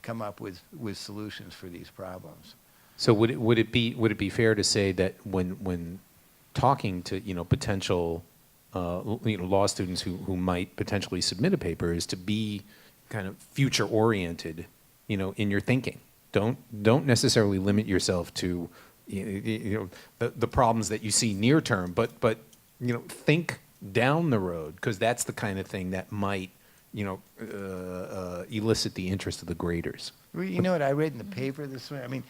come up with solutions for these problems. So would it be fair to say that when talking to potential law students who might potentially submit a paper is to be kind of future oriented, in your thinking. Don't necessarily limit yourself to the problems that you see near term, but think down the road, because that's the kind of thing that might elicit the interest of the graders. Well, you know what I read in the paper this morning? I mean,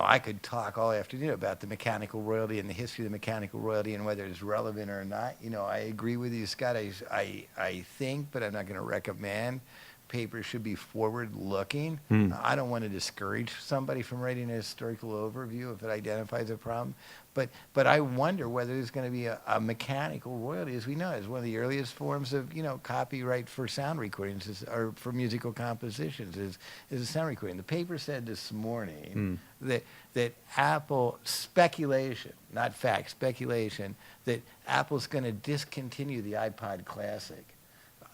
I could talk all afternoon about the mechanical royalty and the history of the mechanical royalty and whether it's relevant or not. I agree with you, Scott. I think, but I'm not going to recommend, papers should be forward-looking. I don't want to discourage somebody from writing a historical overview if it identifies a problem. But I wonder whether there's going to be a mechanical royalty. As we know, it's one of the earliest forms of copyright for sound recordings or for musical compositions is a sound recording. The paper said this morning that Apple, speculation, not fact, speculation, that Apple's going to discontinue the iPod Classic.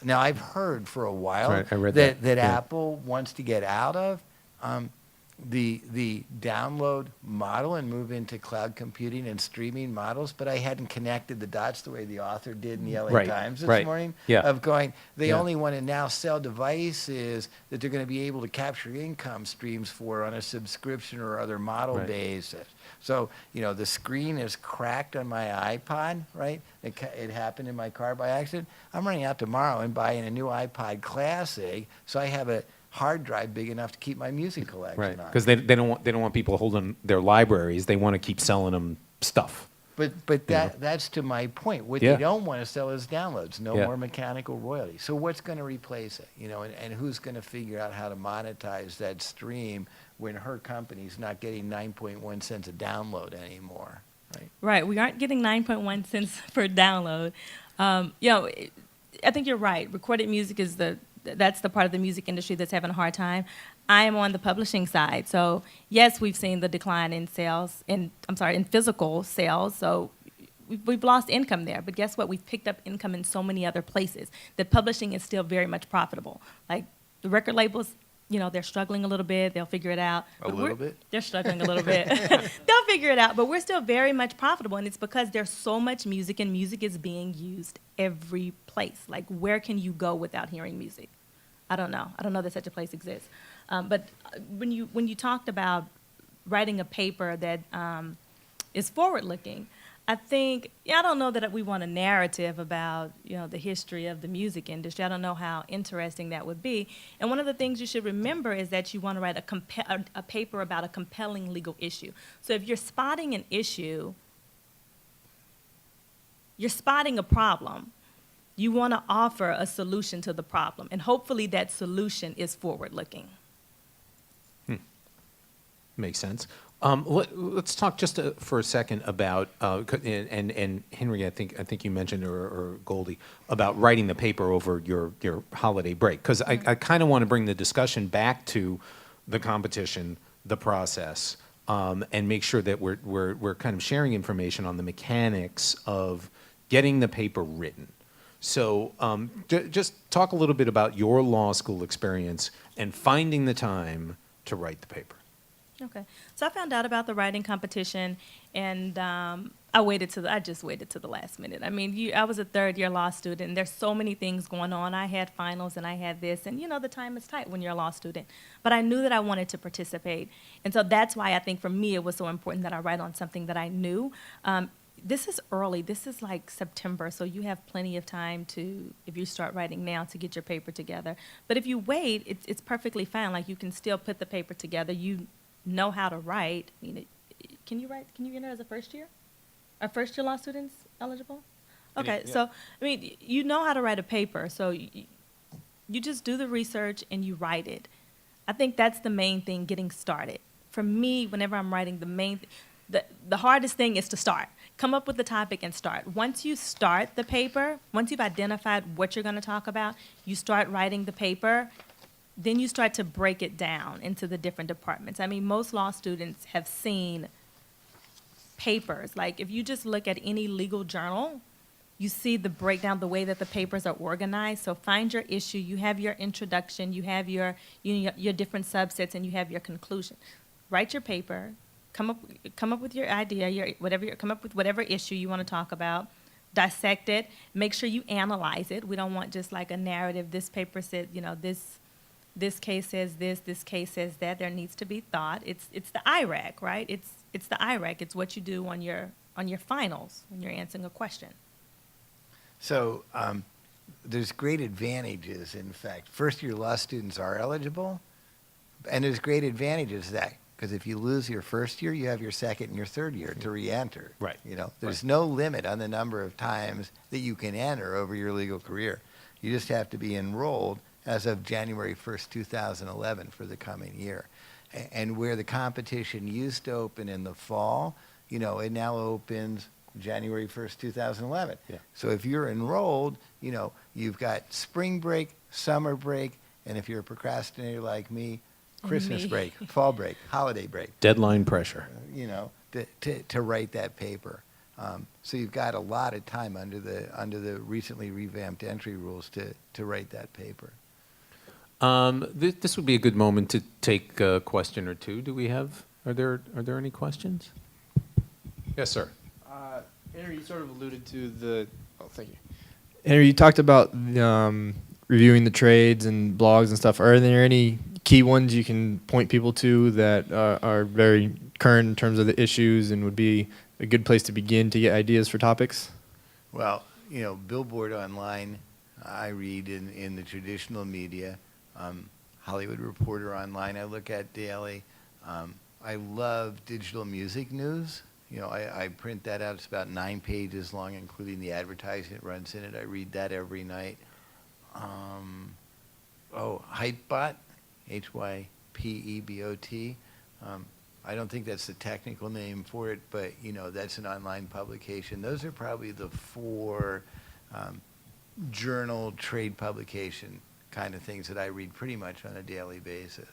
Now, I've heard for a while Right, I read that that. Yeah. Apple wants to get out of the download model and move into cloud computing and streaming models, but I hadn't connected the dots the way the author did in the LA Right, Times this right. morning, Yeah. of going, they Yeah. only want to now sell devices that they're going to be able to capture income streams for on a subscription or other model Right. basis. So, the screen is cracked on my iPod, right? It happened in my car by accident. I'm running out tomorrow and buying a new iPod Classic, so I have a hard drive big enough to keep my music collection Right, on. because they don't want people holding their libraries. They want to keep selling them stuff. But that's to my point. What Yeah. they don't want to sell is downloads. No Yeah. more mechanical royalty. So what's going to replace it? And who's going to figure out how to monetize that stream when her company's not getting 9.1 cents a download anymore, right? Right. We aren't getting 9.1 cents per download. I think you're right. Recorded music is that's the part of the music industry that's having a hard time. I am on the publishing side. So yes, we've seen the decline in sales, in physical sales. So we've lost income there. But guess what? We've picked up income in so many other places. That publishing is still very much profitable. Like the record labels, they're struggling a little bit. They'll figure it out. A little bit? They're struggling a little bit. They'll figure it out. But we're still very much profitable. And it's because there's so much music, and music is being used every place. Like, where can you go without hearing music? I don't know. I don't know that such a place exists. But when you talked about writing a paper that is forward-looking, I think, I don't know that we want a narrative about, the history of the music industry. I don't know how interesting that would be. And one of the things you should remember is that you want to write a paper about a compelling legal issue. So if you're spotting an issue, you're spotting a problem. You want to offer a solution to the problem, and hopefully that solution is forward-looking. Makes sense. Let's talk just for a second about and Henry, I think you mentioned or Goldie about writing the paper over your holiday break, because I kind of want to bring the discussion back to the competition, the process, and make sure that we're kind of sharing information on the mechanics of getting the paper written. So just talk a little bit about your law school experience and finding the time to write the paper. Okay. So I found out about the writing competition, and I just waited to the last minute. I mean, I was a third-year law student, and there's so many things going on. I had finals, and I had this, and, the time is tight when you're a law student. But I knew that I wanted to participate, and so that's why I think for me it was so important that I write on something that I knew. This is early. This is like September, so you have plenty of time to, if you start writing now, to get your paper together. But if you wait, it's perfectly fine. Like, you can still put the paper together. You know how to write. Can you enter as a first year? Are first year law students eligible? Okay, Yeah. so you know how to write a paper, so you just do the research and you write it. I think that's the main thing, getting started. For me, whenever I'm writing, the hardest thing is to start. Come up with the topic and start. Once you start the paper, once you've identified what you're going to talk about, you start writing the paper. Then you start to break it down into the different departments. Most law students have seen papers. Like, if you just look at any legal journal, you see the breakdown, the way that the papers are organized. So find your issue. You have your introduction. You have your different subsets, and you have your conclusion. Write your paper. Come up with your idea. Come up with whatever issue you want to talk about. Dissect it. Make sure you analyze it. We don't want just like a narrative. This paper said, this case says this case says that. There needs to be thought. It's the IRAC, right? It's the IRAC. It's what you do on your finals when you're answering a question. So there's great advantages, in fact. First-year law students are eligible, and there's great advantages to that, because if you lose your first year, you have your second and your third year to re-enter. Right. There's no limit on the number of times that you can enter over your legal career. You just have to be enrolled as of January 1st, 2011 for the coming year. And where the competition used to open in the fall, it now opens January 1st, 2011. Yeah. So if you're enrolled, you've got spring break, summer break, and if you're a procrastinator like me, Christmas break, fall break, holiday break, Deadline pressure. to write that paper. So you've got a lot of time under the recently revamped entry rules to write that paper. This would be a good moment to take a question or two. Are there any questions? Yes, sir. Henry, you sort of alluded to thank you. Henry, you talked about reviewing the trades and blogs and stuff. Are there any key ones you can point people to that are very current in terms of the issues and would be a good place to begin to get ideas for topics? Well, Billboard Online, I read in the traditional media. Hollywood Reporter Online, I look at daily. I love digital music news. I print that out. It's about 9 pages long, including the advertising that runs in it. I read that every night. Hypebot, Hypebot. I don't think that's the technical name for it, but that's an online publication. Those are probably the 4 journal trade publication kind of things that I read pretty much on a daily basis.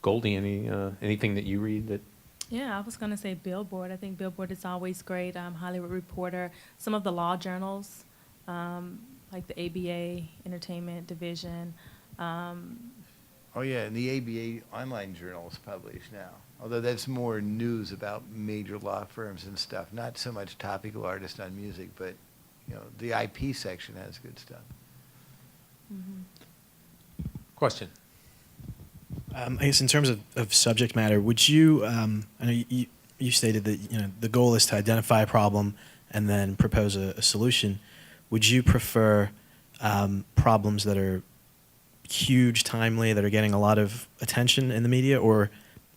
Goldie, anything that you read that? Yeah, I was going to say Billboard. I think Billboard is always great. Hollywood Reporter, some of the law journals, like the ABA Entertainment Division. Oh yeah, and the ABA online journal is published now. Although that's more news about major law firms and stuff, not so much topical artists on music, but the IP section has good stuff. Question. I guess in terms of subject matter, would you, I know you stated that the goal is to identify a problem and then propose a solution. Would you prefer problems that are huge, timely, that are getting a lot of attention in the media, or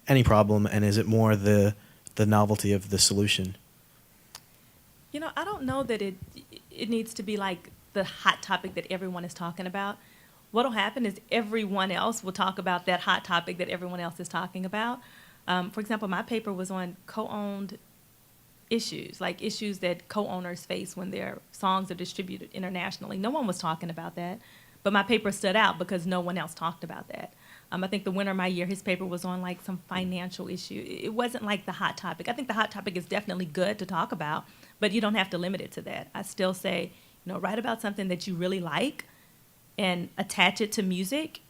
any problem, and is it more the novelty of the solution? I don't know that it needs to be like the hot topic that everyone is talking about. What'll happen is everyone else will talk about that hot topic that everyone else is talking about. For example, my paper was on co-owned issues, like issues that co-owners face when their songs are distributed internationally. No one was talking about that, but my paper stood out because no one else talked about that. I think the winner of my year, his paper was on like some financial issue. It wasn't like the hot topic. I think the hot topic is definitely good to talk about, but you don't have to limit it to that. I still say, write about something that you really like and attach it to music,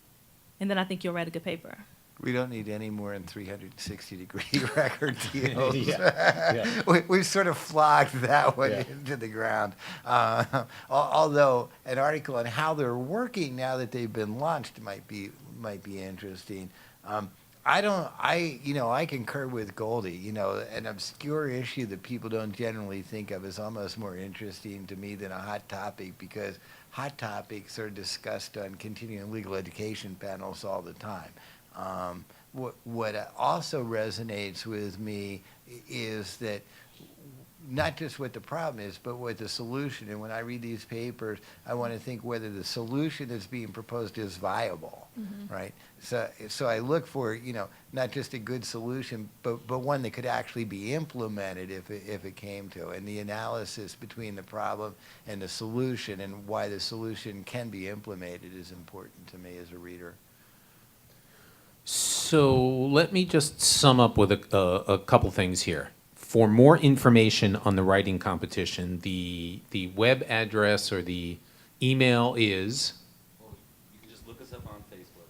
and then I think you'll write a good paper. We don't need any more than 360-degree record deals. Yeah. We've sort of flogged that one into the ground. Although an article on how they're working now that they've been launched might be interesting. I concur with Goldie. An obscure issue that people don't generally think of is almost more interesting to me than a hot topic, because hot topics are discussed on continuing legal education panels all the time. What also resonates with me is that not just what the problem is, but what the solution. And when I read these papers, I want to think whether the solution that's being proposed is viable, right? So I look for, not just a good solution, but one that could actually be implemented if it came to. And the analysis between the problem and the solution and why the solution can be implemented is important to me as a reader. So let me just sum up with a couple things here. for more information on the writing competition, the web address or the email is. You can just look us up on Facebook.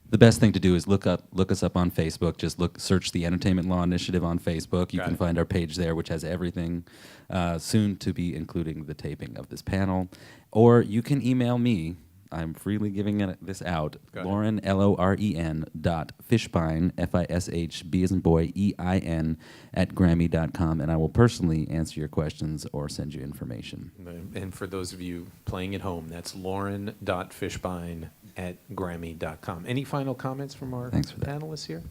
The best thing to do is look us up on Facebook. Just search the Entertainment Law Initiative on Facebook. You Got can it. find our page there, which has everything, soon to be including the taping of this panel. Or you can email me. I'm freely giving this out. Got it. Lauren, Loren, .fishbein, FISHB as in boy, EIN, @Grammy.com, and I will personally answer your questions or send you information. And for those of you playing at home, that's lauren.fishbein@Grammy.com. Any final comments from our Thanks for that. panelists here?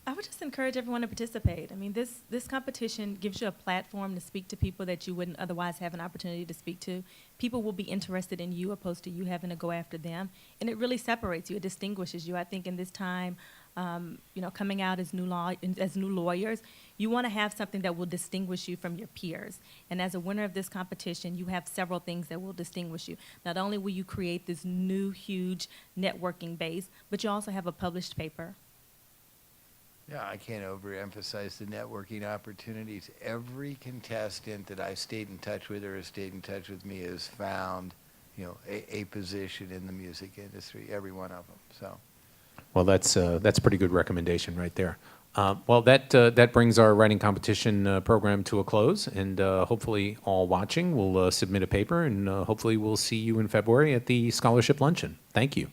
I would just encourage everyone to participate. I mean, this competition gives you a platform to speak to people that you wouldn't otherwise have an opportunity to speak to. People will be interested in you opposed to you having to go after them. And it really separates you. It distinguishes you. I think in this time, coming out as new lawyers, you want to have something that will distinguish you from your peers. And as a winner of this competition, you have several things that will distinguish you. Not only will you create this new, huge networking base, but you also have a published paper. Yeah, I can't overemphasize the networking opportunities. Every contestant that I've stayed in touch with or has stayed in touch with me has found, a position in the music industry, every one of them, so. Well, that's a pretty good recommendation right there. Well, that brings our writing competition program to a close, and hopefully all watching will submit a paper, and hopefully we'll see you in February at the Scholarship Luncheon. Thank you.